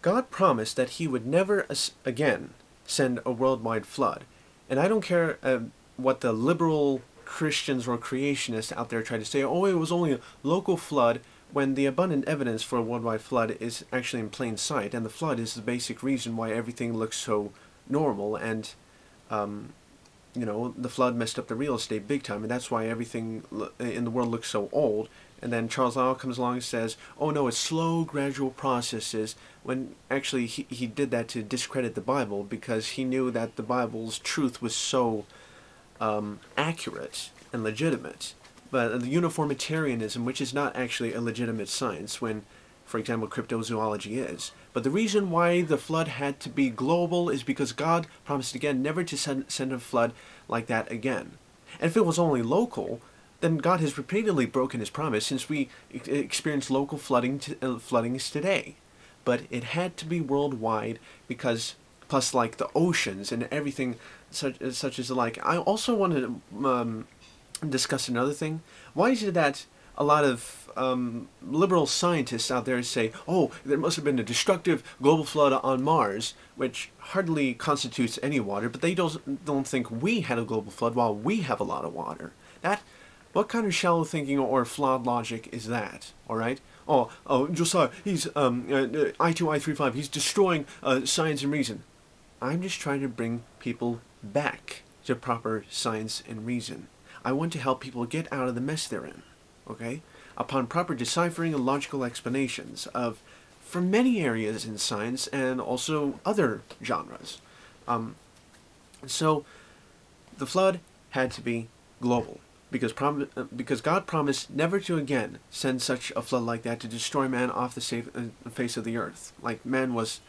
God promised that he would never again send a worldwide flood. And I don't care what the liberal Christians or creationists out there try to say, oh, it was only a local flood, when the abundant evidence for a worldwide flood is actually in plain sight, and the flood is the basic reason why everything looks so normal, and the flood messed up the real estate big time, and that's why everything in the world looks so old. And then Charles Lyell comes along and says, oh no, it's slow, gradual processes, when actually he did that to discredit the Bible, because he knew that the Bible's truth was so accurate and legitimate. But the uniformitarianism, which is not actually a legitimate science, when, for example, cryptozoology is. But the reason why the flood had to be global is because God promised again never to send a flood like that again. And if it was only local, then God has repeatedly broken his promise, since we experience local floodings today. But it had to be worldwide, because plus like the oceans and everything such as the like. I also wanted to discuss another thing. Why is it that a lot of liberal scientists out there say, oh, there must have been a destructive global flood on Mars, which hardly constitutes any water, but they don't think we had a global flood while we have a lot of water? What kind of shallow thinking or flawed logic is that? All right? Oh, Josiah, he's I2, I35, he's destroying science and reason. I'm just trying to bring people back to proper science and reason. I want to help people get out of the mess they're in, okay? Upon proper deciphering and logical explanations for many areas in science and also other genres. So the flood had to be global, because God promised never to again send such a flood like that to destroy man off the face of the earth. Like, man was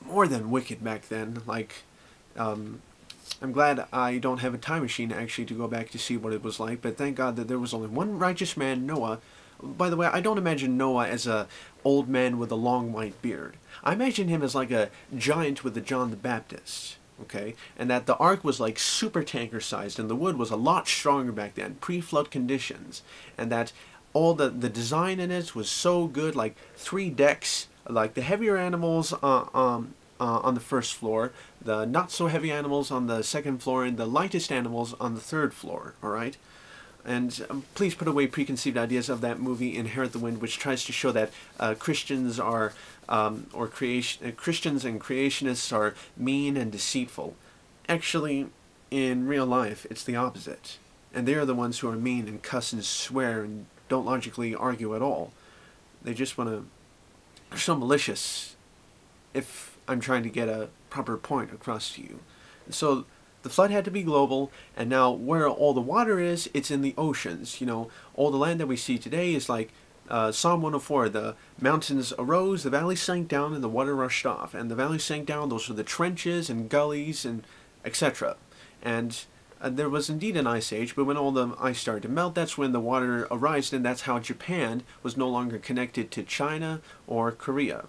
more than wicked back then. Like, I'm glad I don't have a time machine actually to go back to see what it was like, but thank God that there was only one righteous man, Noah. By the way, I don't imagine Noah as a old man with a long white beard. I imagine him as like a giant with the John the Baptist, okay? And that the ark was like super tanker sized, and the wood was a lot stronger back then, pre-flood conditions, and that all the design in it was so good, like 3 decks, like the heavier animals on the first floor, the not so heavy animals on the second floor, and the lightest animals on the third floor, alright? And please put away preconceived ideas of that movie Inherit the Wind, which tries to show that Christians are, Christians and creationists are mean and deceitful. Actually, in real life, it's the opposite. And they are the ones who are mean and cuss and swear and don't logically argue at all. They just want to... They're so malicious, if I'm trying to get a proper point across to you. So the flood had to be global, and now where all the water is, it's in the oceans. You know, all the land that we see today is like Psalm 104, the mountains arose, the valley sank down, and the water rushed off. And the valley sank down, those are the trenches and gullies and etc. And there was indeed an ice age, but when all the ice started to melt, that's when the water arose, and that's how Japan was no longer connected to China or Korea.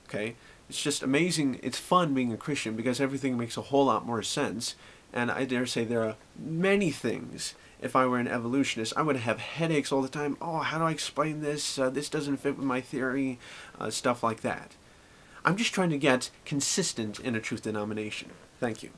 Okay? It's just amazing. It's fun being a Christian because everything makes a whole lot more sense. And I dare say there are many things. If I were an evolutionist, I would have headaches all the time. Oh, how do I explain this? This doesn't fit with my theory. Stuff like that. I'm just trying to get consistent in a truth denomination. Thank you.